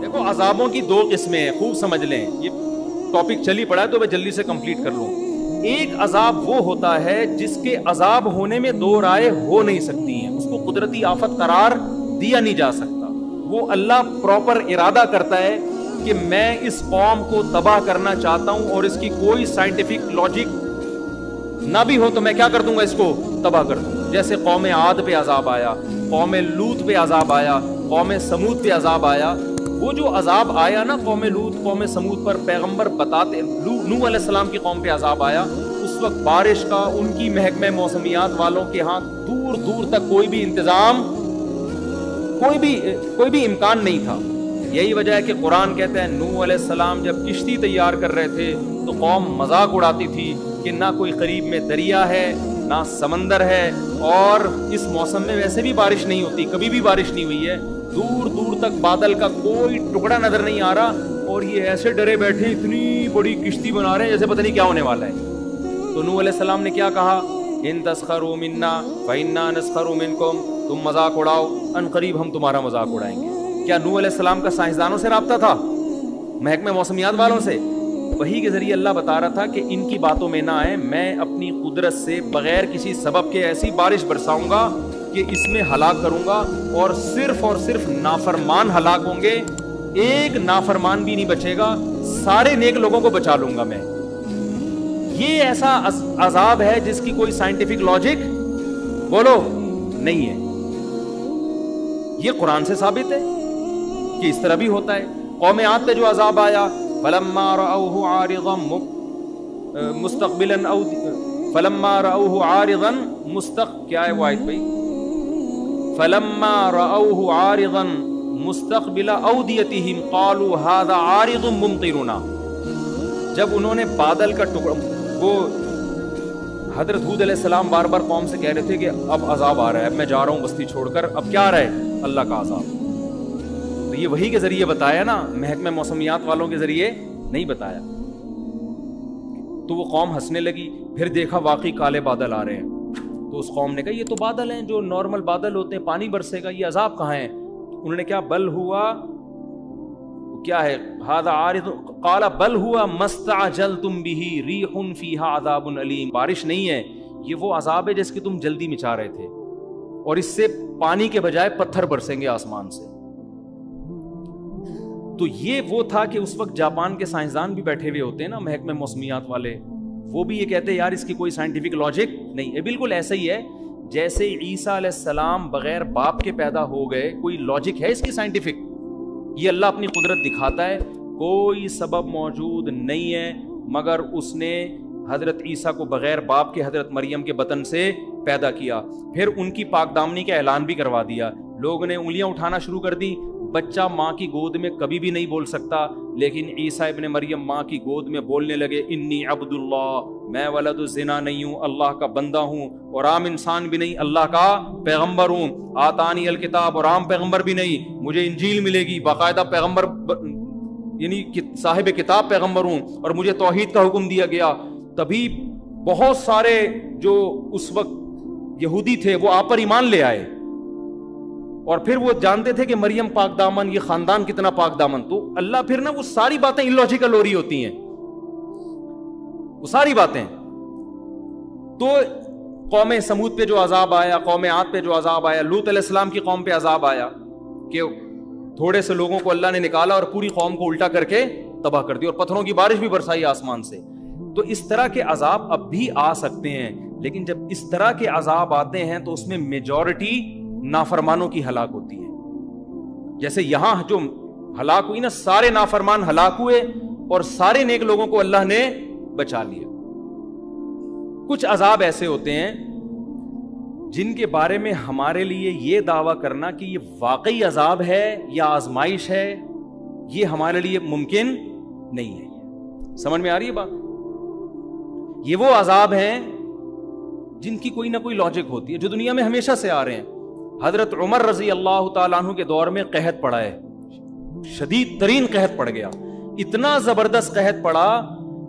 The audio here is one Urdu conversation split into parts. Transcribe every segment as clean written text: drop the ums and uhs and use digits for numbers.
دیکھو عذابوں کی دو قسمیں ہیں، خوب سمجھ لیں، یہ ٹاپک چل ہی پڑا ہے تو میں جلدی سے کمپلیٹ کر لوں. ایک عذاب وہ ہوتا ہے جس کے عذاب ہونے میں دو رائے ہو نہیں سکتی ہیں، اس کو قدرتی آفت قرار دیا نہیں جا سکتا. وہ اللہ پراپر ارادہ کرتا ہے کہ میں اس قوم کو تباہ کرنا چاہتا ہوں اور اس کی کوئی سائنٹیفک لاجک نہ بھی ہو تو میں کیا کر دوں گا، اس کو تباہ کر دوں گا. جیسے قوم عاد پہ عذاب آیا، قوم لوط پہ عذاب آیا، قوم سمود پہ عذاب آیا. وہ جو عذاب آیا نا قوم لوط قوم سمود پر، پیغمبر بتاتے، نوح علیہ السلام کی قوم پہ عذاب آیا، اس وقت بارش کا ان کی محکمہ موسمیات والوں کے ہاں دور دور تک کوئی بھی انتظام، کوئی بھی امکان نہیں تھا. یہی وجہ ہے کہ قرآن کہتا ہے نوح علیہ السلام جب کشتی تیار کر رہے تھے تو قوم مذاق اڑاتی تھی کہ نہ کوئی قریب میں دریا ہے نہ سمندر ہے، اور اس موسم میں ویسے بھی بارش نہیں ہوتی، کبھی بھی بارش نہیں ہوئی ہے، دور دور تک بادل کا کوئی ٹکڑا نظر نہیں آ رہا، اور یہ ایسے ڈرے بیٹھے اتنی بڑی کشتی بنا رہے ہیں جیسے پتہ نہیں کیا ہونے والا ہے. تو نوح علیہ السلام نے کیا کہا، ان تسخروا منا فإنا نسخر منکم، تم مذاق اڑاؤ ان قریب ہم تمہارا مذاق اڑائیں گے. کیا نوح علیہ السلام کا سائنسدانوں سے رابطہ تھا، محکمہ موسمیات والوں سے؟ وہی کے ذریعے اللہ بتا رہا تھا کہ ان کی باتوں میں نہ آئے، میں اپنی قدرت سے بغیر کسی سبب کے ایسی بارش برساؤں گا کہ اس میں ہلاک کروں گا، اور صرف نافرمان ہلاک ہوں گے، ایک نافرمان بھی نہیں بچے گا، سارے نیک لوگوں کو بچا لوں گا میں. یہ ایسا عذاب ہے جس کی کوئی سائنٹیفک لاجک بولو نہیں ہے. یہ قرآن سے ثابت ہے کہ اس طرح بھی ہوتا ہے. قوم عاد پہ جو عذاب آیا، فلما رأوه عارضا مستقبلا او فلما رأوه عارضا کیا ہے وہ آیت بھائی، فلما رأوه عارضا مستقبل اودیتهم قالوا هذا عارض ممطرنا. جب انہوں نے بادل کا ٹکڑا، وہ حضرت ہود علیہ السلام بار بار قوم سے کہہ رہے تھے کہ اب عذاب آ رہا ہے، اب میں جا رہا ہوں بستی چھوڑ کر، اب کیا آ رہا ہے، اللہ کا عذاب. تو یہ وہی کے ذریعے بتایا نا، محکمہ موسمیات والوں کے ذریعے نہیں بتایا. تو وہ قوم ہنسنے لگی، پھر دیکھا واقعی کالے بادل آ رہے ہیں، تو اس قوم نے کہا یہ تو بادل ہیں جو نارمل بادل ہوتے ہیں، پانی برسے گا، یہ عذاب کہاں ہے؟ انہوں نے کیا، بل ہوا کیا ہے، ھذا عارض قال بل ہوا مستعجلتم به ریح فیہا عذاب علیم. بارش نہیں ہے، یہ وہ عذاب ہے جس کی تم جلدی مچا رہے تھے، اور اس سے پانی کے بجائے پتھر برسیں گے آسمان سے. تو یہ وہ تھا کہ اس وقت جاپان کے سائنسدان بھی بیٹھے ہوئے ہوتے ہیں نا، محکمہ موسمیات والے، وہ بھی یہ کہتے ہیں یار اس کی کوئی سائنٹیفک لاجک نہیں ہے. بالکل ایسا ہی ہے جیسے عیسیٰ علیہ السلام بغیر باپ کے پیدا ہو گئے، کوئی لاجک ہے اس کی سائنٹیفک؟ یہ اللہ اپنی قدرت دکھاتا ہے، کوئی سبب موجود نہیں ہے مگر اس نے حضرت عیسیٰ کو بغیر باپ کے حضرت مریم کے بطن سے پیدا کیا. پھر ان کی پاک دامنی کا اعلان بھی کروا دیا، لوگوں نے انگلیاں اٹھانا شروع کر دی. بچہ ماں کی گود میں کبھی بھی نہیں بول سکتا، لیکن عیسیٰ ابن مریم ماں کی گود میں بولنے لگے، انی عبد اللہ، میں ولد الزنا نہیں ہوں، اللہ کا بندہ ہوں، اور عام انسان بھی نہیں، اللہ کا پیغمبر ہوں. آتانی الکتاب، اور عام پیغمبر بھی نہیں، مجھے انجیل ملے گی، باقاعدہ پیغمبر یعنی صاحب کتاب پیغمبر ہوں، اور مجھے توحید کا حکم دیا گیا. تبھی بہت سارے جو اس وقت یہودی تھے وہ آپ پر ایمان لے آئے، اور پھر وہ جانتے تھے کہ مریم پاک دامن، یہ خاندان کتنا پاک دامن. تو اللہ پھر نا وہ ساری باتیں illogical ہو رہی ہوتی ہیں، وہ ساری باتیں. تو قوم سمود پہ جو عذاب آیا، قوم عاد پہ جو عذاب آیا، لوط علیہ السلام کی قوم پہ عذاب آیا کہ تھوڑے سے لوگوں کو اللہ نے نکالا اور پوری قوم کو الٹا کر کے تباہ کر دی، اور پتھروں کی بارش بھی برسائی آسمان سے. تو اس طرح کے عذاب اب بھی آ سکتے ہیں، لیکن جب اس طرح کے عذاب آتے ہیں تو اس میں میجورٹی نافرمانوں کی ہلاک ہوتی ہے. جیسے یہاں جو ہلاک ہوئی نا، سارے نافرمان ہلاک ہوئے اور سارے نیک لوگوں کو اللہ نے بچا لیا. کچھ عذاب ایسے ہوتے ہیں جن کے بارے میں ہمارے لیے یہ دعویٰ کرنا کہ یہ واقعی عذاب ہے یا آزمائش ہے، یہ ہمارے لیے ممکن نہیں ہے. سمجھ میں آ رہی ہے بات؟ یہ وہ عذاب ہیں جن کی کوئی نہ کوئی لاجک ہوتی ہے، جو دنیا میں ہمیشہ سے آ رہے ہیں. حضرت عمر رضی اللہ تعالیٰ عنہ کے دور میں قحط پڑا ہے، شدید ترین قحط پڑ گیا، اتنا زبردست قحط پڑا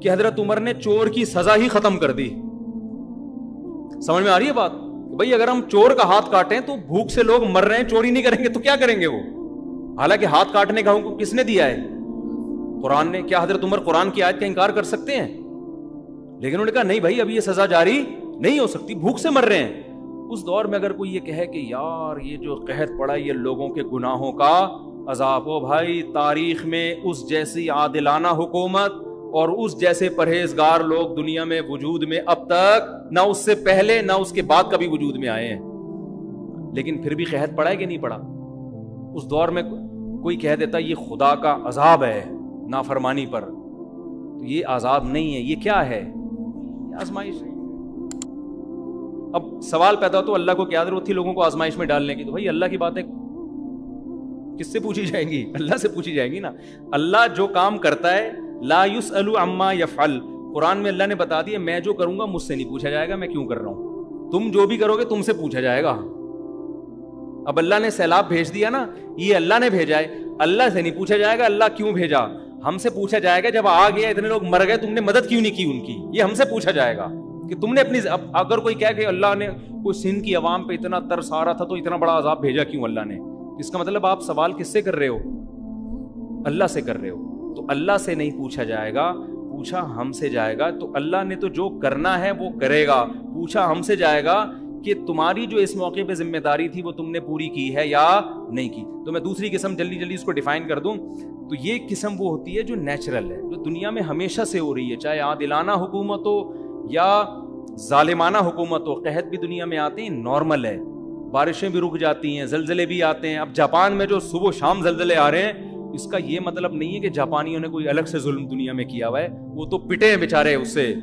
کہ حضرت عمر نے چور کی سزا ہی ختم کر دی. سمجھ میں آ رہی ہے بات؟ بھئی اگر ہم چور کا ہاتھ کاٹیں تو بھوک سے لوگ مر رہے ہیں، چوری نہیں کریں گے تو کیا کریں گے وہ؟ حالانکہ ہاتھ کاٹنے کا حکم کس نے دیا ہے؟ قرآن نے. کیا حضرت عمر قرآن کی آیت کا انکار کر سکتے ہیں؟ لیکن انہوں نے کہا نہیں بھائی ابھی یہ سزا جاری نہیں ہو سکتی, بھوک سے مر رہے ہیں. اس دور میں اگر کوئی یہ کہے کہ یار یہ جو قحط پڑا یہ لوگوں کے گناہوں کا عذاب ہو, بھائی تاریخ میں اس جیسی عادلانہ حکومت اور اس جیسے پرہیزگار لوگ دنیا میں وجود میں اب تک نہ اس سے پہلے نہ اس کے بعد کبھی وجود میں آئے ہیں. لیکن پھر بھی قحط پڑا ہے کہ نہیں پڑا؟ اس دور میں کوئی کہہ دیتا یہ خدا کا عذاب ہے نافرمانی پر, تو یہ عذاب نہیں ہے, یہ کیا ہے؟ یہ آزمائش ہے. اب سوال پیدا تو اللہ کو کیا ضرورت تھی لوگوں کو آزمائش میں ڈالنے کی؟ تو بھائی اللہ کی باتیں کس سے پوچھی جائیں گی؟ اللہ سے پوچھی جائیں گی نا. اللہ جو کام کرتا ہے لا یسأل عما یفعل, قرآن میں اللہ نے بتا دیا میں جو کروں گا مجھ سے نہیں پوچھا جائے گا میں کیوں کر رہا ہوں, تم جو بھی کرو گے تم سے پوچھا جائے گا. اب اللہ نے سیلاب بھیج دیا نا, یہ اللہ نے بھیجا ہے, اللہ سے نہیں پوچھا جائے گا اللہ کیوں بھیجا. ہم سے پوچھا جائے گا جب آ گیا اتنے لوگ مر گئے تم نے مدد کیوں نہیں کی ان کی, یہ ہم سے پوچھا جائے گا کہ تم نے اپنی. اب اگر کوئی کہے کہ اللہ نے کوئی سندھ کی عوام پہ اتنا ترس آ رہا تھا تو اتنا بڑا عذاب بھیجا کیوں اللہ نے, اس کا مطلب آپ سوال کس سے کر رہے ہو؟ اللہ سے کر رہے ہو. تو اللہ سے نہیں پوچھا جائے گا, پوچھا ہم سے جائے گا. تو اللہ نے تو جو کرنا ہے وہ کرے گا, پوچھا ہم سے جائے گا کہ تمہاری جو اس موقع پہ ذمہ داری تھی وہ تم نے پوری کی ہے یا نہیں کی. تو میں دوسری قسم جلدی اس کو ڈیفائن کر دوں تو یہ قسم وہ ہوتی ہے جو نیچرل ہے, جو دنیا میں ہمیشہ سے ہو رہی ہے, چاہے عادلانہ حکومت ہو یا ظالمانہ حکومت ہو. قحط بھی دنیا میں آتے ہیں, نارمل ہے, بارشیں بھی رک جاتی ہیں, زلزلے بھی آتے ہیں. اب جاپان میں جو صبح شام زلزلے آ رہے ہیں اس کا یہ مطلب نہیں ہے کہ جاپانیوں نے کوئی الگ سے ظلم دنیا میں کیا ہوا ہے, وہ تو پٹے ہیں بیچارے اس سے.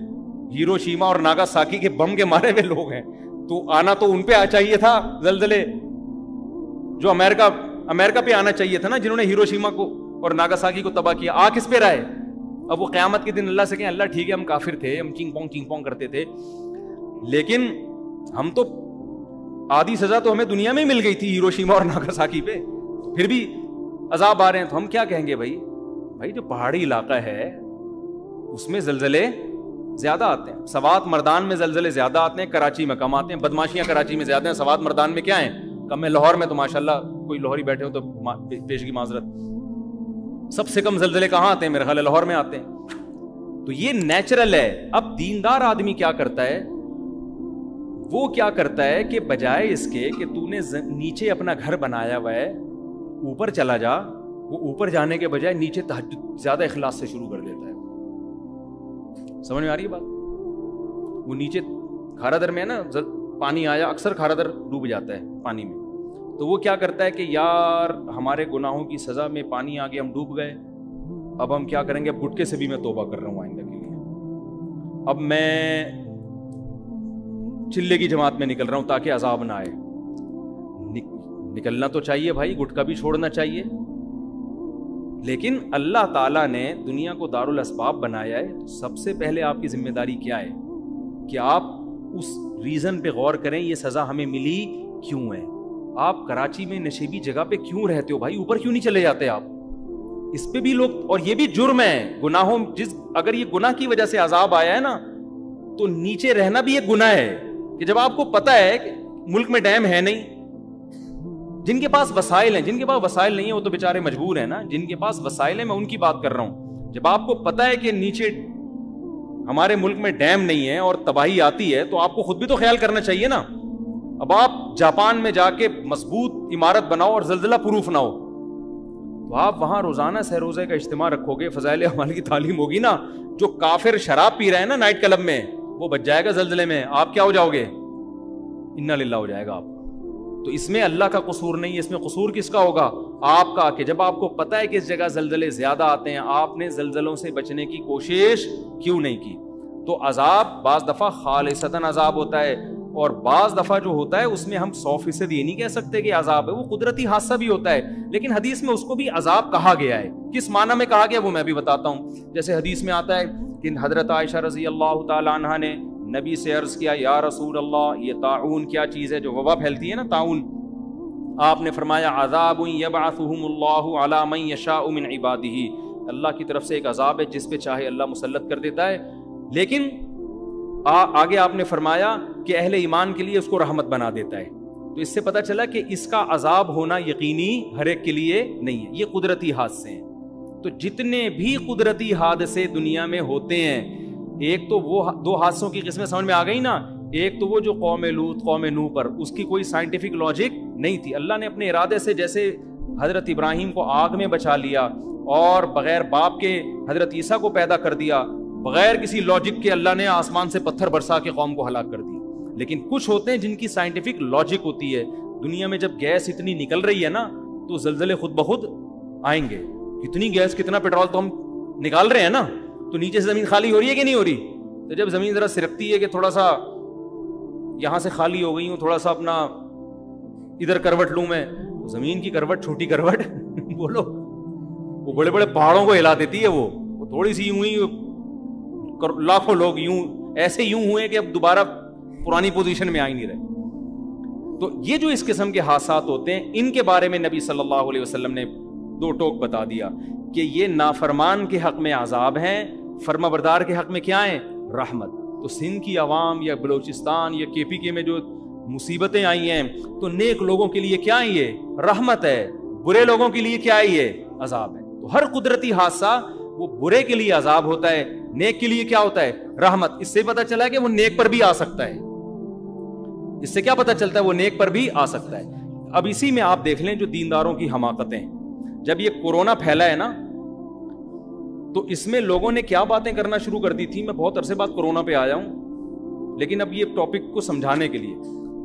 ہیروشیما اور ناگاساکی کے بم کے مارے ہوئے لوگ ہیں, تو آنا تو ان پہ چاہیے تھا زلزلے, جو امریکہ پہ آنا چاہیے تھا نا, جنہوں نے ہیروشیما کو اور ناگاساکی کو تباہ کیا. آ کس پہ رہے؟ اب وہ قیامت کے دن اللہ سے کہیں اللہ ٹھیک ہے ہم کافر تھے, ہم چینگ پونگ کرتے تھے, لیکن ہم تو آدھی سزا تو ہمیں دنیا میں مل گئی تھی ہیروشیما اور ناگاساکی پہ, پھر بھی عذاب آ رہے ہیں. تو ہم کیا کہیں گے بھائی جو پہاڑی علاقہ ہے اس میں زلزلے زیادہ آتے ہیں. سوات مردان میں زلزلے زیادہ آتے ہیں, کراچی میں کم آتے ہیں. بدماشیاں کراچی میں زیادہ ہیں, سوات مردان میں کیا ہیں کم ہے. لاہور میں تو ماشاءاللہ کوئی لاہوری بیٹھے ہو تو پیشگی معذرت, سب سے کم زلزلے کہاں آتے ہیں؟ میرے خیال ہے لاہور میں آتے ہیں. تو یہ نیچرل ہے. اب دیندار آدمی کیا کرتا ہے؟ وہ کیا کرتا ہے کہ بجائے اس کے کہ تو نے نیچے اپنا گھر بنایا ہوا ہے اوپر چلا جا, وہ اوپر جانے کے بجائے نیچے تہجد زیادہ اخلاص سے شروع کر دیتا ہے. سمجھ میں آ رہی ہے بات؟ وہ نیچے کھارا در میں ہے نا, پانی آیا, اکثر کھارا در ڈوب جاتا ہے پانی میں, تو وہ کیا کرتا ہے کہ یار ہمارے گناہوں کی سزا میں پانی آ گیا, ہم ڈوب گئے, اب ہم کیا کریں گے, اب گٹکے سے بھی میں توبہ کر رہا ہوں آئندہ کے لیے, اب میں چلے کی جماعت میں نکل رہا ہوں تاکہ عذاب نہ آئے. نکلنا تو چاہیے بھائی, گٹکا بھی چھوڑنا چاہیے, لیکن اللہ تعالیٰ نے دنیا کو دار الاسباب بنایا ہے. تو سب سے پہلے آپ کی ذمہ داری کیا ہے کہ آپ اس ریزن پہ غور کریں یہ سزا ہمیں ملی کیوں ہے. آپ کراچی میں نشیبی جگہ پہ کیوں رہتے ہو بھائی, اوپر کیوں نہیں چلے جاتے آپ؟ اس پہ بھی لوگ, اور یہ بھی جرم ہے گناہوں, اگر یہ گناہ کی وجہ سے عذاب آیا ہے نا تو نیچے رہنا بھی ایک گناہ ہے. کہ جب آپ کو پتا ہے کہ ملک میں ڈیم ہے نہیں, جن کے پاس وسائل ہیں, جن کے پاس وسائل نہیں ہیں وہ تو بیچارے مجبور ہیں نا, جن کے پاس وسائل ہیں میں ان کی بات کر رہا ہوں. جب آپ کو پتا ہے کہ نیچے ہمارے ملک میں ڈیم نہیں ہے اور تباہی آتی ہے تو آپ کو خود بھی تو خیال کرنا چاہیے نا. اب آپ جاپان میں جا کے مضبوط عمارت بناؤ اور زلزلہ پروف نہ ہو, تو آپ وہاں روزانہ سہ روزے کا اجتماع رکھو گے, فضائل اعمال کی تعلیم ہوگی نا. جو کافر شراب پی رہے ہیں نا نائٹ کلب میں, وہ بچ جائے گا زلزلے میں, آپ کیا ہو جاؤ گے, انا للہ ہو جائے گا آپ. تو اس میں اللہ کا قصور نہیں ہے, اس میں قصور کس کا ہوگا, آپ کا, کہ جب آپ کو پتا ہے کہ اس جگہ زلزلے زیادہ آتے ہیں آپ نے زلزلوں سے بچنے کی کوشش کیوں نہیں کی. تو عذاب بعض دفعہ خالصتاً عذاب ہوتا ہے, اور بعض دفعہ جو ہوتا ہے اس میں ہم 100% یہ نہیں کہہ سکتے کہ عذاب ہے, وہ قدرتی حادثہ بھی ہوتا ہے, لیکن حدیث میں اس کو بھی عذاب کہا گیا ہے. کس معنی میں کہا گیا وہ میں بھی بتاتا ہوں. جیسے حدیث میں آتا ہے کہ حضرت عائشہ رضی اللہ تعالی عنہا نے نبی سے عرض کیا, یا رسول اللہ یہ طاعون کیا چیز ہے جو وبا پھیلتی ہے نا, طاعون. آپ نے فرمایا عذاب یبعثہم اللہ علی من یشاء من عبادہ, اللہ کی طرف سے ایک عذاب ہے جس پہ چاہے اللہ مسلط کر دیتا ہے, لیکن آگے آپ نے فرمایا کہ اہل ایمان کے لیے اس کو رحمت بنا دیتا ہے. تو اس سے پتہ چلا کہ اس کا عذاب ہونا یقینی ہر ایک کے لیے نہیں ہے، یہ قدرتی حادثے ہیں. تو جتنے بھی قدرتی حادثے دنیا میں ہوتے ہیں، ایک تو وہ دو حادثوں کی قسمیں سمجھ میں آ گئی نا. ایک تو وہ جو قوم لوط قوم نوح پر، اس کی کوئی سائنٹیفک لاجک نہیں تھی. اللہ نے اپنے ارادے سے جیسے حضرت ابراہیم کو آگ میں بچا لیا اور بغیر باپ کے حضرت عیسیٰ کو پیدا کر دیا، بغیر کسی لاجک کے اللہ نے آسمان سے پتھر برسا کے قوم کو ہلاک کر دیا. لیکن کچھ ہوتے ہیں جن کی سائنٹیفک لاجک ہوتی ہے. دنیا میں جب گیس اتنی نکل رہی ہے نا تو زلزلے خود بخود آئیں گے. کتنی گیس کتنا پیٹرول تو ہم نکال رہے ہیں نا، تو نیچے سے زمین خالی ہو رہی ہے کہ نہیں ہو رہی؟ تو جب زمین ذرا سرکتی ہے کہ تھوڑا سا یہاں سے خالی ہو گئی ہوں، تھوڑا سا اپنا ادھر کروٹ لوں میں، تو زمین کی کروٹ چھوٹی کروٹ بولو وہ بڑے بڑے پہاڑوں کو ہلا دیتی ہے. وہ تھوڑی سی یوں ہی لاکھوں لوگ یوں ایسے یوں ہوئے کہ اب دوبارہ پرانی پوزیشن میں آ ہی نہیں رہے. تو یہ جو اس قسم کے حادثات ہوتے ہیں، ان کے بارے میں نبی صلی اللہ علیہ وسلم نے دو ٹوک بتا دیا کہ یہ نافرمان کے حق میں عذاب ہیں، فرما بردار کے حق میں کیا ہیں؟ رحمت. تو سندھ کی عوام یا بلوچستان یا KPK میں جو مصیبتیں آئی ہیں، تو نیک لوگوں کے لیے کیا ہے؟ یہ رحمت ہے. برے لوگوں کے لیے کیا ہے؟ یہ عذاب ہے. تو ہر قدرتی حادثہ وہ برے کے لیے عذاب ہوتا ہے، نیک کے لیے کیا ہوتا ہے؟ رحمت. اس سے پتہ چلا کہ وہ نیک پر بھی آ سکتا ہے. اس سے کیا پتہ چلتا ہے؟ وہ نیک پر بھی آ سکتا ہے. اب اسی میں آپ دیکھ لیں جو دینداروں کی حماقتیں. جب یہ کورونا پھیلا ہے نا تو اس میں لوگوں نے کیا باتیں کرنا شروع کر دی تھی. میں بہت عرصے بعد کورونا پہ آیا ہوں، لیکن اب یہ ٹاپک کو سمجھانے کے لیے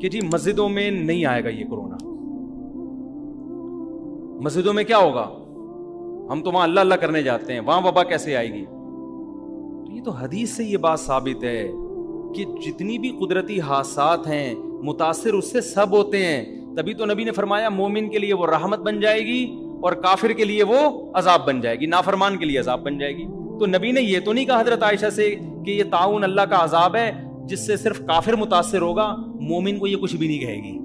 کہ جی مسجدوں میں نہیں آئے گا یہ کورونا. مسجدوں میں کیا ہوگا؟ ہم تو وہاں اللہ اللہ کرنے جاتے ہیں، وہاں وبا کیسے آئے گی؟ تو یہ تو حدیث سے یہ بات ثابت ہے کہ جتنی بھی قدرتی حادثات ہیں متاثر اس سے سب ہوتے ہیں. تبھی تو نبی نے فرمایا مومن کے لیے وہ رحمت بن جائے گی اور کافر کے لیے وہ عذاب بن جائے گی، نافرمان کے لیے عذاب بن جائے گی. تو نبی نے یہ تو نہیں کہا حضرت عائشہ سے کہ یہ طاعون اللہ کا عذاب ہے جس سے صرف کافر متاثر ہوگا، مومن کو یہ کچھ بھی نہیں کہے گی.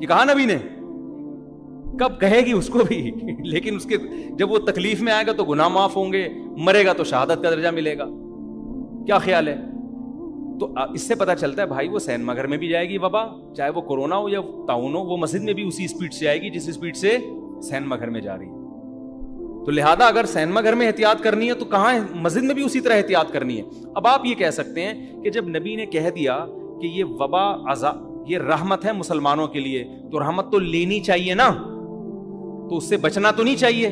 یہ کہا نبی نے؟ کب کہے گی اس کو بھی لیکن اس کے جب وہ تکلیف میں آئے گا تو گناہ معاف ہوں گے، مرے گا تو شہادت کا درجہ ملے گا. کیا خیال ہے؟ تو اس سے پتہ چلتا ہے بھائی وہ سینما گھر میں بھی جائے گی وبا، چاہے وہ کورونا ہو یا طاعون ہو، وہ مسجد میں بھی اسی اسپیڈ سے آئے گی جس اسپیڈ سے سینما گھر میں جا رہی ہے. تو لہذا اگر سینما گھر میں احتیاط کرنی ہے تو کہاں ہے؟ مسجد میں بھی اسی طرح احتیاط کرنی ہے. اب آپ یہ کہہ سکتے ہیں کہ جب نبی نے کہہ دیا کہ یہ وبا یہ رحمت ہے مسلمانوں کے لیے، تو رحمت تو لینی چاہیے نا، تو اس سے بچنا تو نہیں چاہیے.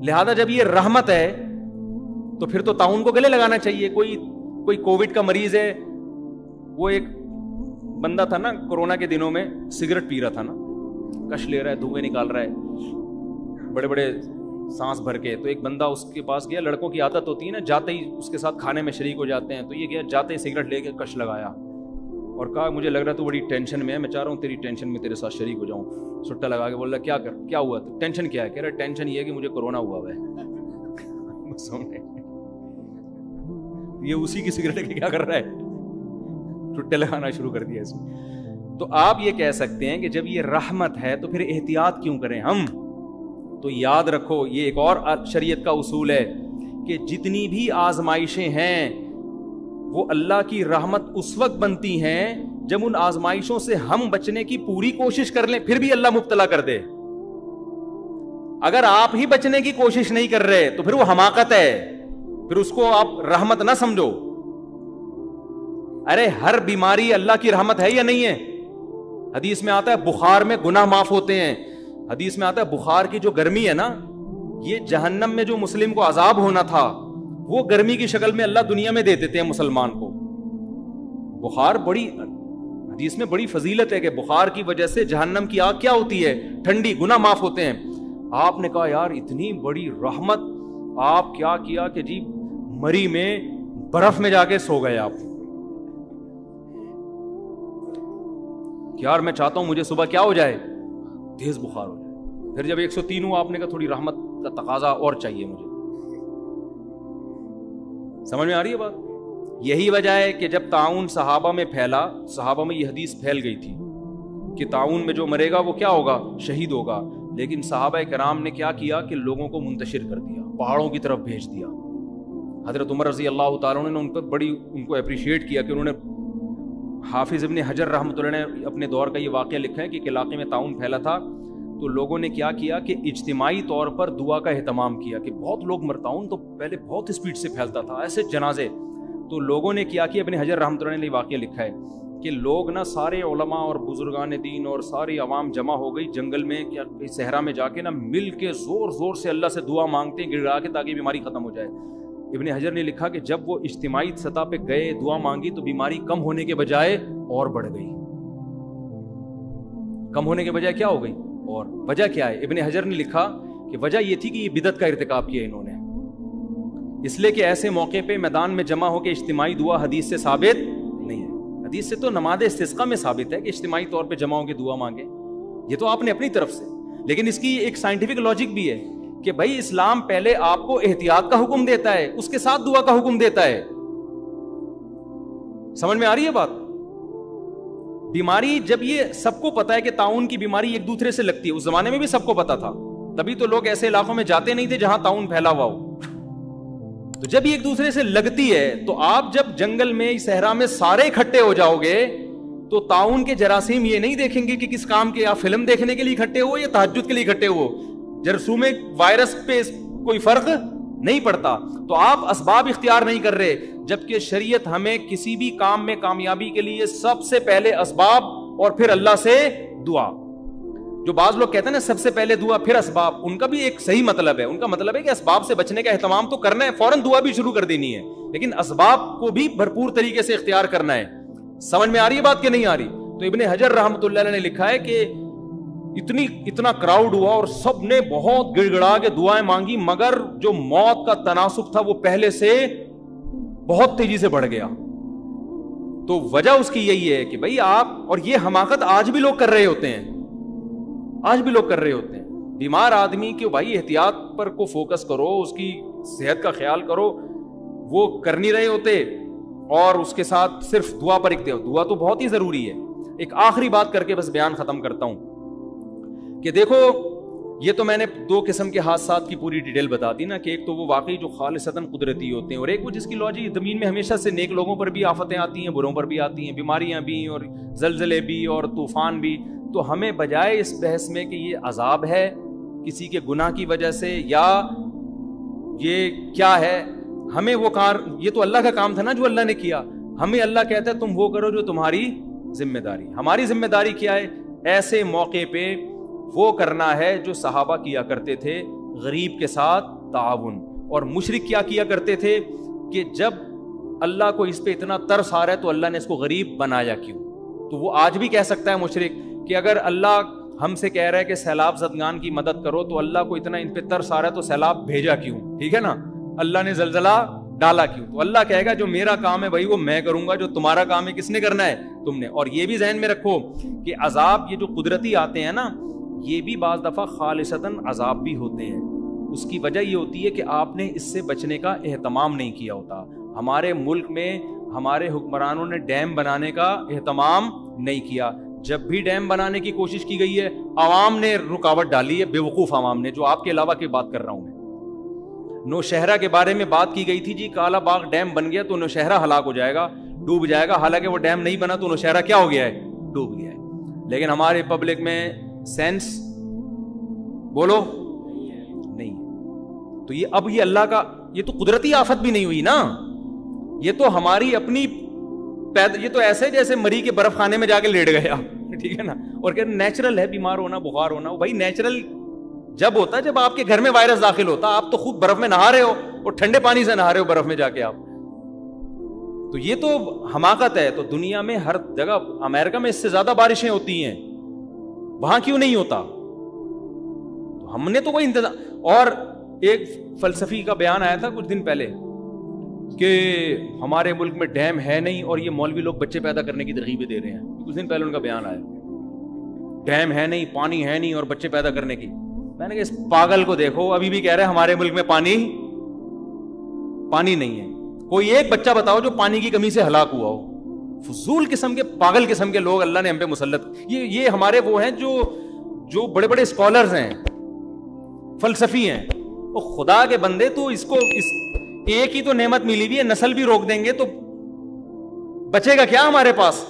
لہذا جب یہ رحمت ہے تو پھر تو طاعون کو گلے لگانا چاہیے. کوئی کووڈ کا مریض ہے، وہ ایک بندہ تھا نا کورونا کے دنوں میں سگریٹ پی رہا تھا نا، کش لے رہا ہے، دھوئیں نکال رہا ہے بڑے بڑے سانس بھر کے. تو ایک بندہ اس کے پاس گیا، لڑکوں کی عادت ہوتی ہے نا جاتے ہی اس کے ساتھ کھانے میں شریک ہو جاتے ہیں، تو یہ گیا جاتے ہی سگریٹ لے کے کش لگایا اور کہا مجھے لگ رہا ہے تو بڑی ٹینشن میں ہے، میں چاہ رہا ہوں تیری ٹینشن میں تیرے ساتھ شریک ہو جاؤں. سٹا لگا کے بول رہا کیا ہوا؟ تو ٹینشن کیا ہے؟ کہہ رہا ٹینشن یہ ہے کہ مجھے کورونا ہوا ہے. یہ اسی کی سگریٹ کے کیا کر رہا ہے؟ ٹٹے لگانا شروع کر دیا اس میں. تو آپ یہ کہہ سکتے ہیں کہ جب یہ رحمت ہے تو پھر احتیاط کیوں کریں ہم؟ تو یاد رکھو یہ ایک اور شریعت کا اصول ہے کہ جتنی بھی آزمائشیں ہیں وہ اللہ کی رحمت اس وقت بنتی ہیں جب ان آزمائشوں سے ہم بچنے کی پوری کوشش کر لیں، پھر بھی اللہ مبتلا کر دے. اگر آپ ہی بچنے کی کوشش نہیں کر رہے تو پھر وہ حماقت ہے، پھر اس کو آپ رحمت نہ سمجھو. ارے ہر بیماری اللہ کی رحمت ہے یا نہیں ہے؟ حدیث میں آتا ہے بخار میں گناہ معاف ہوتے ہیں. حدیث میں آتا ہے بخار کی جو گرمی ہے نا، یہ جہنم میں جو مسلم کو عذاب ہونا تھا وہ گرمی کی شکل میں اللہ دنیا میں دے دیتے ہیں مسلمان کو. بخار بڑی حدیث میں بڑی فضیلت ہے کہ بخار کی وجہ سے جہنم کی آگ کیا ہوتی ہے؟ ٹھنڈی، گناہ معاف ہوتے ہیں. آپ نے کہا یار اتنی بڑی رحمت، آپ کیا کیا کہ جی مری میں برف میں جا کے سو گئے آپ. یار میں چاہتا ہوں مجھے صبح کیا ہو جائے؟ تیز بخار ہو جائے. پھر جب 103 ہوا آپ نے کہا تھوڑی رحمت کا تقاضا اور چاہیے مجھے. سمجھ میں آ رہی ہے بات؟ یہی وجہ ہے کہ جب طاعون صحابہ میں پھیلا، صحابہ میں یہ حدیث پھیل گئی تھی کہ طاعون میں جو مرے گا وہ کیا ہوگا؟ شہید ہوگا. لیکن صحابہ کرام نے کیا کیا کہ لوگوں کو منتشر کر دیا، پہاڑوں کی طرف بھیج دیا. حضرت عمر رضی اللہ تعالیٰ نے ان پر بڑی ان کو اپریشیٹ کیا کہ انہوں نے حافظ ابن حجر رحمۃ اللہ نے اپنے دور کا یہ واقعہ لکھا ہے کہ ایک علاقے میں طاعون پھیلا تھا، تو لوگوں نے کیا کیا کہ اجتماعی طور پر دعا کا اہتمام کیا کہ بہت لوگ طاعون تو پہلے بہت اسپیڈ سے پھیلتا تھا، ایسے جنازے. تو لوگوں نے کیا کہ ابن حجر رحمۃ اللہ نے یہ واقعہ لکھا ہے کہ لوگ نا سارے علماء اور بزرگان دین اور ساری عوام جمع ہو گئی جنگل میں یا صحرا میں جا کے نا مل کے زور زور سے اللہ سے دعا مانگتے ہیں گڑگڑا کے تاکہ بیماری ختم ہو جائے. ابن حجر نے لکھا کہ جب وہ اجتماعی سطح پہ گئے دعا مانگی تو بیماری کم ہونے کے بجائے اور بڑھ گئی. کم ہونے کے بجائے کیا ہو گئی؟ اور وجہ کیا ہے؟ ابن حجر نے لکھا کہ وجہ یہ تھی کہ یہ بدعت کا ارتکاب کیا انہوں نے، اس لیے کہ ایسے موقع پہ میدان میں جمع ہو کے اجتماعی دعا حدیث سے ثابت نہیں ہے. حدیث سے تو نماز استسقاء میں ثابت ہے کہ اجتماعی طور پہ جمع ہو کے دعا مانگے، یہ تو آپ نے اپنی طرف سے، لیکن اس کی ایک سائنٹیفک لاجک بھی ہے کہ بھائی اسلام پہلے آپ کو احتیاط کا حکم دیتا ہے، اس کے ساتھ دعا کا حکم دیتا ہے. سمجھ میں آ رہی ہے بات؟ بیماری جب یہ سب کو پتا ہے کہ طاعون کی بیماری ایک دوسرے سے لگتی ہے، اس زمانے میں بھی سب کو پتا تھا، تبھی تو لوگ ایسے علاقوں میں جاتے نہیں تھے جہاں طاعون پھیلا ہوا ہو. تو جب ایک دوسرے سے لگتی ہے تو آپ جب جنگل میں صحرا میں سارے اکٹھے ہو جاؤ گے تو طاعون کے جراثیم یہ نہیں دیکھیں گے کہ کس کام کے، آپ فلم دیکھنے کے لیے اکٹھے ہو یا تہجد کے لیے اکٹھے ہو، جرثوم وائرس پہ کوئی فرق نہیں پڑتا. تو آپ اسباب اختیار نہیں کر رہے، جبکہ شریعت ہمیں کسی بھی کام میں کامیابی کے لیے سب سے پہلے اسباب اور پھر اللہ سے دعا. جو بعض لوگ کہتے ہیں نا سب سے پہلے دعا پھر اسباب، ان کا بھی ایک صحیح مطلب ہے. ان کا مطلب ہے کہ اسباب سے بچنے کا اہتمام تو کرنا ہے، فوراً دعا بھی شروع کر دینی ہے، لیکن اسباب کو بھی بھرپور طریقے سے اختیار کرنا ہے. سمجھ میں آ رہی ہے بات کہ نہیں آ رہی؟ تو ابن حجر رحمۃ اللہ علیہ نے لکھا ہے کہ اتنا کراؤڈ ہوا اور سب نے بہت گڑ گڑا کے دعائیں مانگی، مگر جو موت کا تناسب تھا وہ پہلے سے بہت تیزی سے بڑھ گیا. تو وجہ اس کی یہی ہے کہ بھائی آپ، اور یہ حماقت آج بھی لوگ کر رہے ہوتے ہیں، آج بھی لوگ کر رہے ہوتے ہیں. بیمار آدمی کے بھائی احتیاط پر کو فوکس کرو، اس کی صحت کا خیال کرو، وہ کر نہیں رہے ہوتے اور اس کے ساتھ صرف دعا پر ایک دعا تو بہت ہی ضروری ہے. ایک آخری بات کر کے بس بیان ختم کرتا ہوں کہ دیکھو یہ تو میں نے دو قسم کے حادثات کی پوری ڈیٹیل بتا دی نا، کہ ایک تو وہ واقعی جو خالصتاً قدرتی ہوتے ہیں، اور ایک وہ جس کی لاجک زمین میں ہمیشہ سے نیک لوگوں پر بھی آفتیں آتی ہیں، بروں پر بھی آتی ہیں، بیماریاں بھی اور زلزلے بھی اور طوفان بھی. تو ہمیں بجائے اس بحث میں کہ یہ عذاب ہے کسی کے گناہ کی وجہ سے یا یہ کیا ہے، ہمیں وہ یہ تو اللہ کا کام تھا نا جو اللہ نے کیا. ہمیں اللہ کہتا ہے تم وہ کرو جو تمہاری ذمہ داری. ہماری ذمہ داری کیا ہے؟ ایسے موقع پہ وہ کرنا ہے جو صحابہ کیا کرتے تھے، غریب کے ساتھ تعاون. اور مشرک کیا کیا کرتے تھے کہ جب اللہ کو اس پہ اتنا ترس آ رہا ہے تو اللہ نے اس کو غریب بنایا کیوں؟ تو وہ آج بھی کہہ سکتا ہے مشرک کہ اگر اللہ ہم سے کہہ رہا ہے کہ سیلاب زدگان کی مدد کرو تو اللہ کو اتنا ان پہ ترس آ رہا ہے تو سیلاب بھیجا کیوں؟ ٹھیک ہے نا، اللہ نے زلزلہ ڈالا کیوں؟ تو اللہ کہے گا جو میرا کام ہے بھائی وہ میں کروں گا، جو تمہارا کام ہے کس نے کرنا ہے؟ تم نے. اور یہ بھی ذہن میں رکھو کہ عذاب یہ جو قدرتی آتے ہیں نا، یہ بھی بعض دفعہ خالصتاً عذاب بھی ہوتے ہیں. اس کی وجہ یہ ہوتی ہے کہ آپ نے اس سے بچنے کا اہتمام نہیں کیا ہوتا. ہمارے ملک میں ہمارے حکمرانوں نے ڈیم بنانے کا اہتمام نہیں کیا. جب بھی ڈیم بنانے کی کوشش کی گئی ہے عوام نے رکاوٹ ڈالی ہے، بے وقوف عوام نے، جو آپ کے علاوہ کی بات کر رہا ہوں میں. نوشہرہ کے بارے میں بات کی گئی تھی جی، کالا باغ ڈیم بن گیا تو نوشہرہ ہلاک ہو جائے گا، ڈوب جائے گا. حالانکہ وہ ڈیم نہیں بنا تو نوشہرہ کیا ہو گیا ہے؟ ڈوب گیا ہے. لیکن ہمارے پبلک میں سینس بولو نہیں. تو یہ اب یہ اللہ کا، یہ تو قدرتی آفت بھی نہیں ہوئی نا، یہ تو ہماری اپنی یہ تو ایسے جیسے مری کے برف خانے میں جا کے لیٹ گیا، ٹھیک ہے نا. اور کہ نیچرل ہے بیمار ہونا، بخار ہونا. بھائی نیچرل جب ہوتا ہے جب آپ کے گھر میں وائرس داخل ہوتا. آپ تو خود برف میں نہا رہے ہو اور ٹھنڈے پانی سے نہا رہے ہو برف میں جا کے آپ. تو یہ تو حماقت ہے. تو دنیا میں ہر جگہ، امریکہ میں اس سے زیادہ بارشیں ہوتی ہیں، وہاں کیوں نہیں ہوتا؟ تو ہم نے تو کوئی انتظام. اور ایک فلسفی کا بیان آیا تھا کچھ دن پہلے کہ ہمارے ملک میں ڈیم ہے نہیں اور یہ مولوی لوگ بچے پیدا کرنے کی ترغیبیں دے رہے ہیں. کچھ دن پہلے ان کا بیان آیا، ڈیم ہے نہیں، پانی ہے نہیں اور بچے پیدا کرنے کی. میں نے کہا اس پاگل کو دیکھو، ابھی بھی کہہ رہے ہیں ہمارے ملک میں پانی نہیں ہے. کوئی ایک بچہ بتاؤ جو پانی کی کمی سے ہلاک ہوا ہو. فضول قسم کے، پاگل قسم کے لوگ اللہ نے ہم پہ مسلط. یہ ہمارے وہ ہیں جو بڑے بڑے اسکالرز ہیں، فلسفی ہیں. وہ خدا کے بندے، تو اس ایک ہی تو نعمت ملی ہوئی ہے، نسل بھی روک دیں گے تو بچے گا کیا ہمارے پاس؟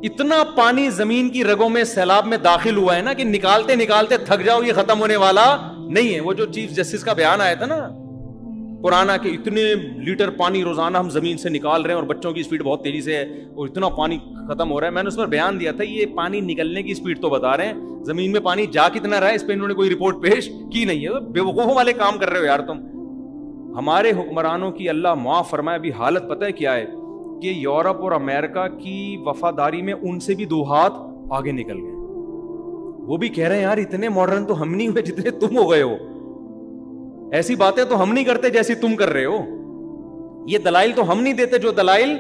اتنا پانی زمین کی رگوں میں سیلاب میں داخل ہوا ہے نا کہ نکالتے نکالتے تھک جاؤ, یہ ختم ہونے والا نہیں ہے. وہ جو چیف جسٹس کا بیان آیا تھا نا پرانا کہ اتنے لیٹر پانی روزانہ ہم زمین سے نکال رہے ہیں اور بچوں کی اسپیڈ بہت تیزی سے ہے اور اتنا پانی ختم ہو رہا ہے, میں نے اس پر بیان دیا تھا یہ پانی نکلنے کی اسپیڈ تو بتا رہے ہیں, زمین میں پانی جا کتنا رہا ہے اس پہ انہوں نے کوئی رپورٹ پیش کی نہیں ہے. بے وقوفوں والے کام کر رہے ہو یار تم. ہمارے حکمرانوں کی اللہ معاف فرمائے ابھی حالت پتہ ہے کیا ہے کہ یورپ اور امریکہ کی وفاداری میں ان سے بھی 2 ہاتھ آگے نکل گئے. وہ بھی کہہ رہے ہیں یار اتنے ماڈرن تو ہم نہیں ہوئے جتنے تم ہو گئے ہو, ایسی باتیں تو ہم نہیں کرتے جیسی تم کر رہے ہو, یہ دلائل تو ہم نہیں دیتے جو دلائل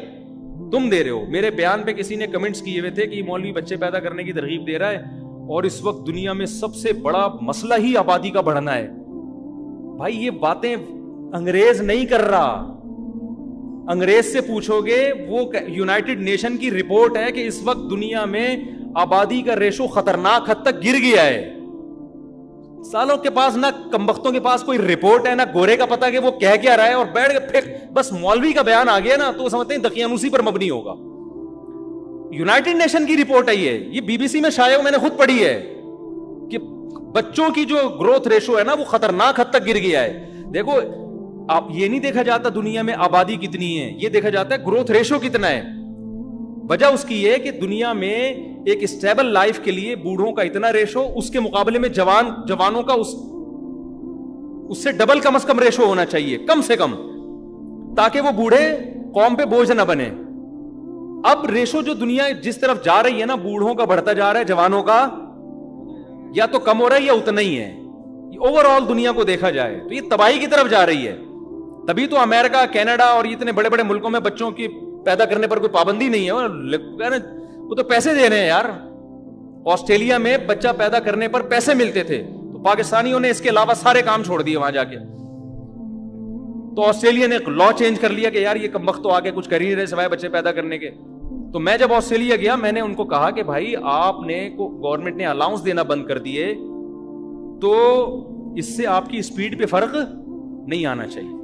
تم دے رہے ہو. میرے بیان پہ کسی نے کمنٹس کیے ہوئے تھے کہ مولوی بچے پیدا کرنے کی ترغیب دے رہا ہے اور اس وقت دنیا میں سب سے بڑا مسئلہ ہی آبادی کا بڑھنا ہے. بھائی یہ باتیں انگریز نہیں کر رہا, انگریز سے پوچھو گے وہ یونائٹڈ نیشن کی رپورٹ ہے کہ اس وقت دنیا میں آبادی کا ریشو خطرناک حد تک گر گیا ہے. سالوں کے پاس نہ کمبختوں کے پاس کوئی رپورٹ ہے نہ گورے کا پتہ کہ وہ کہہ کیا رہا ہے, اور بیٹھ کے پھر بس مولوی کا بیان آ گیا نا تو سمجھتے ہیں دقیانوسی پر مبنی ہوگا. یونائٹڈ نیشن کی رپورٹ ہے یہ بی بی سی میں شائع میں نے خود پڑھی ہے کہ بچوں کی جو گروتھ ریشو ہے نا وہ خطرناک حد تک گر گیا ہے. دیکھو آپ یہ نہیں دیکھا جاتا دنیا میں آبادی کتنی ہے, یہ دیکھا جاتا ہے گروتھ ریشو کتنا ہے. وجہ اس کی یہ کہ دنیا میں ایک اسٹیبل لائف کے لیے بوڑھوں کا اتنا ریشو, اس کے مقابلے میں جوانوں کا اس سے ڈبل کم از کم ریشو ہونا چاہیے کم سے کم, تاکہ وہ بوڑھے قوم پہ بوجھ نہ بنے. اب ریشو جو دنیا جس طرف جا رہی ہے نا بوڑھوں کا بڑھتا جا رہا ہے, جوانوں کا یا تو کم ہو رہا ہے یا اتنا ہی ہے. اوور آل دنیا کو دیکھا جائے تو یہ تباہی کی طرف جا رہی ہے. تبھی تو امریکہ, کینیڈا اور اتنے بڑے بڑے ملکوں میں بچوں کی پیدا کرنے پر کوئی پابندی نہیں ہے, وہ تو پیسے دے رہے ہیں یار. آسٹریلیا میں بچہ پیدا کرنے پر پیسے ملتے تھے تو پاکستانیوں نے اس کے علاوہ سارے کام چھوڑ دیے وہاں جا کے. تو آسٹریلیا نے ایک لا چینج کر لیا کہ یار یہ کمبخت تو آگے کچھ کر ہی نہیں رہے سوائے بچے پیدا کرنے کے. تو میں جب آسٹریلیا گیا میں نے ان کو کہا کہ بھائی آپ نے گورنمنٹ نے الاؤنس دینا بند کر دیے تو اس سے آپ کی اسپیڈ پہ فرق نہیں آنا چاہیے.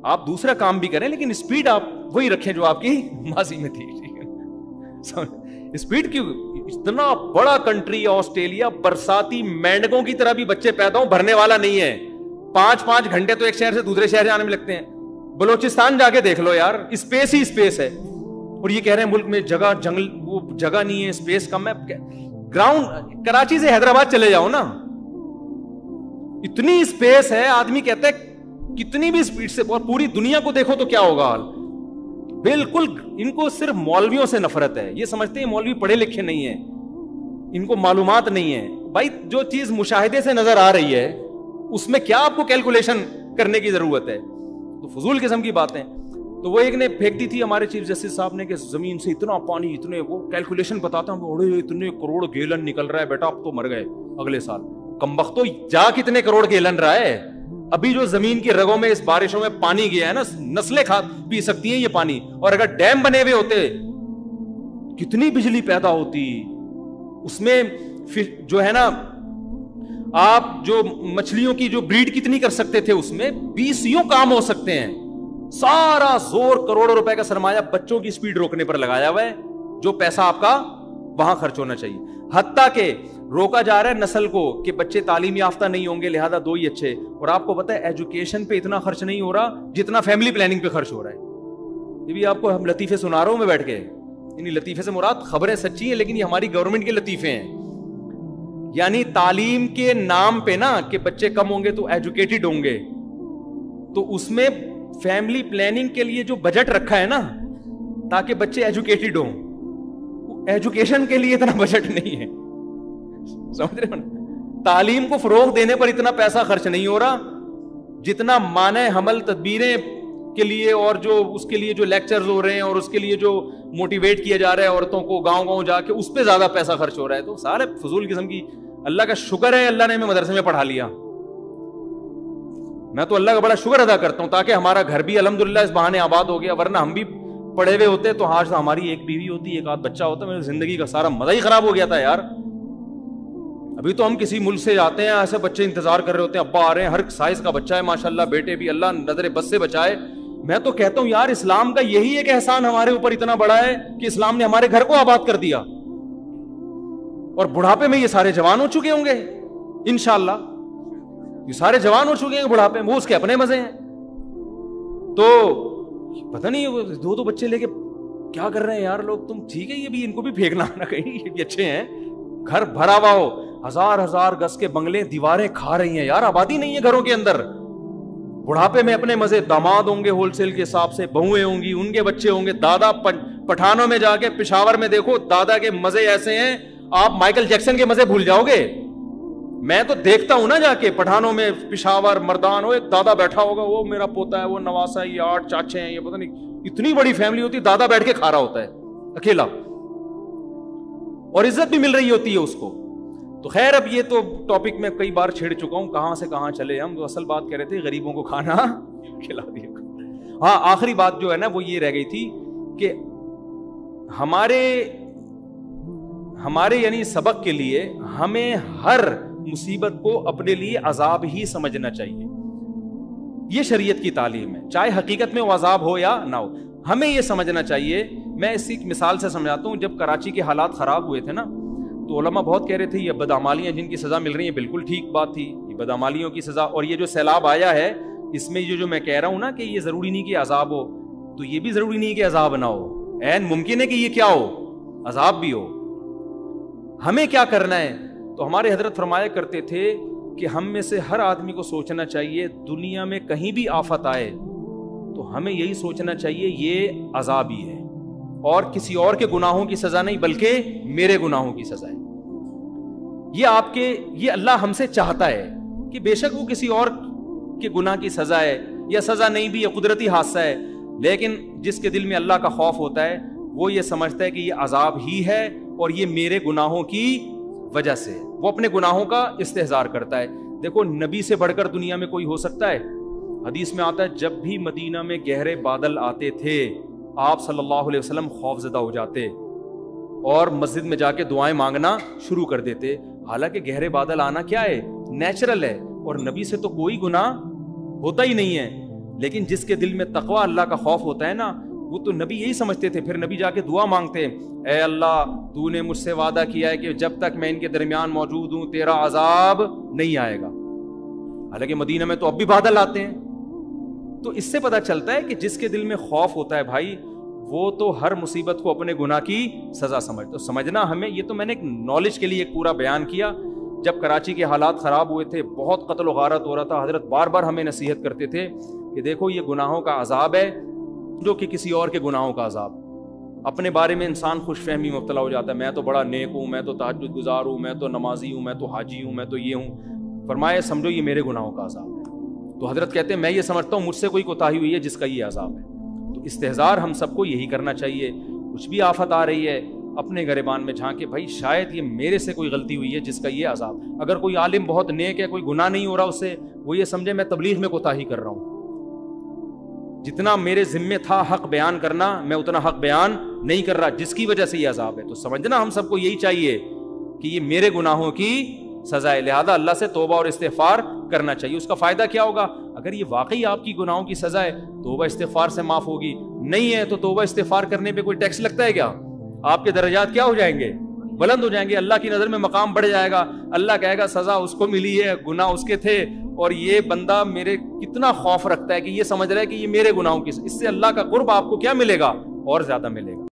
آپ دوسرا کام بھی کریں لیکن اسپیڈ آپ وہی رکھیں جو آپ کی ماضی میں تھی. اسپیڈ کیوں, اتنا بڑا کنٹری آسٹریلیا, برساتی مینڈکوں کی طرح بھی بچے پیدا ہوں بھرنے والا نہیں ہے. 5 گھنٹے تو ایک شہر سے دوسرے شہر جانے میں لگتے ہیں. بلوچستان جا کے دیکھ لو یار, اسپیس ہی اسپیس ہے. اور یہ کہہ رہے ہیں ملک میں جگہ جنگل وہ جگہ نہیں ہے, اسپیس کم ہے. گراؤنڈ کراچی سے حیدرآباد چلے جاؤ نا, اتنی اسپیس ہے. آدمی کہتا ہے کتنی بھی اسپیڈ سے, اور پوری دنیا کو دیکھو تو کیا ہوگا حال. بالکل ان کو صرف مولویوں سے نفرت ہے, یہ سمجھتے ہیں مولوی پڑھے لکھے نہیں ہیں, ان کو معلومات نہیں ہے. بھائی جو چیز مشاہدے سے نظر آ رہی ہے اس میں کیا آپ کو کیلکولیشن کرنے کی ضرورت ہے. تو فضول قسم کی باتیں. تو وہ ایک نے پھینک دی تھی ہمارے چیف جسٹس صاحب نے کہ زمین سے اتنا پانی, اتنے وہ کیلکولیشن بتاتا ہوں اتنے کروڑ گیلن نکل رہا ہے بیٹا, اب تو مر گئے اگلے سال. کمبختو جا کتنے کروڑ گیلن رہا ہے. ابھی جو زمین کی رگوں میں اس بارشوں میں پانی گیا ہے نا, نسلیں پی سکتی ہیں یہ پانی. اور اگر ڈیم بنے ہوئے ہوتے کتنی بجلی پیدا ہوتی. اس میں جو ہے نا آپ جو مچھلیوں کی جو بریڈ کتنی کر سکتے تھے, اس میں 20 کام ہو سکتے ہیں. سارا زور کروڑوں روپے کا سرمایہ بچوں کی سپیڈ روکنے پر لگایا ہوا ہے, جو پیسہ آپ کا وہاں خرچ ہونا چاہیے. حتیٰ کہ روکا جا رہا ہے نسل کو کہ بچے تعلیم یافتہ نہیں ہوں گے لہذا 2 ہی اچھے. اور آپ کو پتا ہے ایجوکیشن پہ اتنا خرچ نہیں ہو رہا جتنا فیملی پلاننگ پہ خرچ ہو رہا ہے. یہ بھی آپ کو ہم لطیفے سنا رہا ہوں میں بیٹھ کے, یعنی لطیفے سے مراد خبریں سچی ہیں لیکن یہ ہماری گورنمنٹ کے لطیفے ہیں. یعنی تعلیم کے نام پہ نا کہ بچے کم ہوں گے تو ایجوکیٹڈ ہوں گے, تو اس میں فیملی پلاننگ کے لیے جو بجٹ رکھا ہے نا تاکہ بچے ایجوکیٹڈ ہوں, ایجوکیشن کے لیے اتنا بجٹ نہیں ہے. سمجھ رہے ہو, تعلیم کو فروغ دینے پر اتنا پیسہ خرچ نہیں ہو رہا جتنا مانع حمل تدبیریں کے لیے اور جو اس کے لیے جو لیکچرز ہو رہے ہیں اور اس کے لیے جو موٹیویٹ کیا جا رہا ہے عورتوں کو گاؤں گاؤں جا کے, اس پہ زیادہ پیسہ خرچ ہو رہا ہے. تو سارے فضول قسم کی. اللہ کا شکر ہے اللہ نے ہمیں مدرسے میں پڑھا لیا. میں تو اللہ کا بڑا شکر ادا کرتا ہوں تاکہ ہمارا گھر بھی الحمدللہ اس بہانے آباد ہو گیا, ورنہ ہم بھی پڑھے ہوئے ہوتے تو آج ہماری ایک بیوی ہوتی, ایک آدھ بچہ ہوتا, میری زندگی کا سارا مزہ ہی خراب ہو گیا تھا یار. ابھی تو ہم کسی ملک سے جاتے ہیں ایسے بچے انتظار کر رہے ہوتے ہیں, ابا آ رہے ہیں, ہر سائز کا بچہ ہے ماشاءاللہ, بیٹے بھی اللہ نظر بس سے بچائے. میں تو کہتا ہوں یار اسلام کا یہی ایک احسان ہمارے اوپر اتنا بڑا ہے کہ اسلام نے ہمارے گھر کو آباد کر دیا, اور بڑھاپے میں یہ سارے جوان ہو چکے ہوں گے انشاءاللہ, یہ سارے جوان ہو چکے ہیں بڑھاپے میں, وہ اس کے اپنے مزے ہیں. تو پتہ نہیں دو بچے لے کے کیا کر رہے ہیں یار لوگ. تم ٹھیک ہے, یہ بھی ان کو بھی پھینکنا نہ کہیں, یہ بھی اچھے ہیں, گھر بھرا ہوا ہو, ہزار گز کے بنگلے, دیواریں کھا رہی ہیں یار, آبادی نہیں ہے گھروں کے اندر. بڑھاپے میں اپنے مزے, داماد ہوں گے ہول سیل کے حساب سے, بہویں ہوں گی, ان کے بچے ہوں گے, دادا پٹھانوں میں جا کے پشاور میں دیکھو دادا کے مزے ایسے ہیں آپ مائیکل جیکسن کے مزے بھول جاؤ گے. میں تو دیکھتا ہوں نا جا کے پٹھانوں میں, پشاور مردان, وہ ایک دادا بیٹھا ہوگا, وہ میرا پوتا ہے, وہ نواسا ہے, یہ 8 چاچے ہیں, یہ پتہ نہیں اتنی بڑی فیملی ہوتی ہے, دادا بیٹھ کے کھا رہا ہوتا ہے اکیلا, اور عزت بھی مل رہی ہوتی ہے اس کو. تو خیر اب یہ تو ٹاپک میں کئی بار چھیڑ چکا ہوں, کہاں سے کہاں چلے ہم. تو اصل بات کہہ رہے تھے غریبوں کو کھانا کھلا دیا. ہاں آخری بات جو ہے نا وہ یہ رہ گئی تھی کہ ہمارے یعنی سبق کے لیے ہمیں ہر مصیبت کو اپنے لیے عذاب ہی سمجھنا چاہیے. یہ شریعت کی تعلیم ہے, چاہے حقیقت میں وہ عذاب ہو یا نہ ہو, ہمیں یہ سمجھنا چاہیے. میں اسی مثال سے سمجھاتا ہوں. جب کراچی کے حالات خراب ہوئے تھے نا, تو علماء بہت کہہ رہے تھے یہ بدعمالیاں جن کی سزا مل رہی ہیں, بالکل ٹھیک بات تھی, یہ بدعمالیوں کی سزا. اور یہ جو سیلاب آیا ہے اس میں جو میں کہہ رہا ہوں نا کہ یہ ضروری نہیں کہ عذاب ہو, تو یہ بھی ضروری نہیں کہ عذاب نہ ہو, عین ممکن ہے کہ یہ کیا ہو, عذاب بھی ہو. ہمیں کیا کرنا ہے؟ تو ہمارے حضرت فرمایا کرتے تھے کہ ہم میں سے ہر آدمی کو سوچنا چاہیے دنیا میں کہیں بھی آفت آئے تو ہمیں یہی سوچنا چاہیے یہ عذاب ہی ہے, اور کسی اور کے گناہوں کی سزا نہیں بلکہ میرے گناہوں کی سزا ہے. یہ اللہ ہم سے چاہتا ہے کہ بے شک وہ کسی اور کے گناہ کی سزا ہے, یا سزا نہیں بھی, یہ قدرتی حادثہ ہے, لیکن جس کے دل میں اللہ کا خوف ہوتا ہے وہ یہ سمجھتا ہے کہ یہ عذاب ہی ہے اور یہ میرے گناہوں کی وجہ سے, وہ اپنے گناہوں کا استحضار کرتا ہے. دیکھو نبی سے بڑھ کر دنیا میں کوئی ہو سکتا ہے؟ حدیث میں آتا ہے جب بھی مدینہ میں گہرے بادل آتے تھے آپ صلی اللہ علیہ وسلم خوف زدہ ہو جاتے اور مسجد میں جا کے دعائیں مانگنا شروع کر دیتے. حالانکہ گہرے بادل آنا کیا ہے, نیچرل ہے, اور نبی سے تو کوئی گناہ ہوتا ہی نہیں ہے, لیکن جس کے دل میں تقوی اللہ کا خوف ہوتا ہے نا, وہ تو نبی یہی سمجھتے تھے. پھر نبی جا کے دعا مانگتے, اے اللہ تو نے مجھ سے وعدہ کیا ہے کہ جب تک میں ان کے درمیان موجود ہوں تیرا عذاب نہیں آئے گا. حالانکہ مدینہ میں تو اب بھی بادل آتے ہیں. تو اس سے پتہ چلتا ہے کہ جس کے دل میں خوف ہوتا ہے بھائی, وہ تو ہر مصیبت کو اپنے گناہ کی سزا سمجھنا ہمیں. یہ تو میں نے ایک نالج کے لیے ایک پورا بیان کیا. جب کراچی کے حالات خراب ہوئے تھے, بہت قتل و غارت ہو رہا تھا, حضرت بار بار ہمیں نصیحت کرتے تھے کہ دیکھو یہ گناہوں کا عذاب ہے جو کہ کسی اور کے گناہوں کا عذاب. اپنے بارے میں انسان خوش فہمی مبتلا ہو جاتا ہے, میں تو بڑا نیک ہوں, میں تو تہجد گزار ہوں, میں تو نمازی ہوں, میں تو حاجی ہوں, میں تو یہ ہوں. فرمایا سمجھو یہ میرے گناہوں کا عذاب ہے. تو حضرت کہتے ہیں میں یہ سمجھتا ہوں مجھ سے کوئی کوتاہی ہوئی ہے جس کا یہ عذاب ہے. تو استحضار ہم سب کو یہی کرنا چاہیے. کچھ بھی آفت آ رہی ہے اپنے گریبان میں جھانکے, بھائی شاید یہ میرے سے کوئی غلطی ہوئی ہے جس کا یہ عذاب. اگر کوئی عالم بہت نیک ہے, کوئی گناہ نہیں ہو رہا اس سے, وہ یہ سمجھے میں تبلیغ میں کوتاہی کر رہا ہوں, جتنا میرے ذمے تھا حق بیان کرنا میں اتنا حق بیان نہیں کر رہا, جس کی وجہ سے یہ عذاب ہے. تو سمجھنا ہم سب کو یہی چاہیے کہ یہ میرے گناہوں کی سزا ہے, لہذا اللہ سے توبہ اور استغفار کرنا چاہیے. اس کا فائدہ کیا ہوگا؟ اگر یہ واقعی آپ کی گناہوں کی سزا ہے, توبہ استغفار سے معاف ہوگی. نہیں ہے تو توبہ استغفار کرنے پہ کوئی ٹیکس لگتا ہے کیا؟ آپ کے درجات کیا ہو جائیں گے؟ بلند ہو جائیں گے. اللہ کی نظر میں مقام بڑھ جائے گا. اللہ کہے گا سزا اس کو ملی ہے, گناہ اس کے تھے, اور یہ بندہ میرے کتنا خوف رکھتا ہے کہ یہ سمجھ رہا ہے کہ یہ میرے گناہوں کی, اس سے اللہ کا قرب آپ کو کیا ملے گا؟ اور زیادہ ملے گا.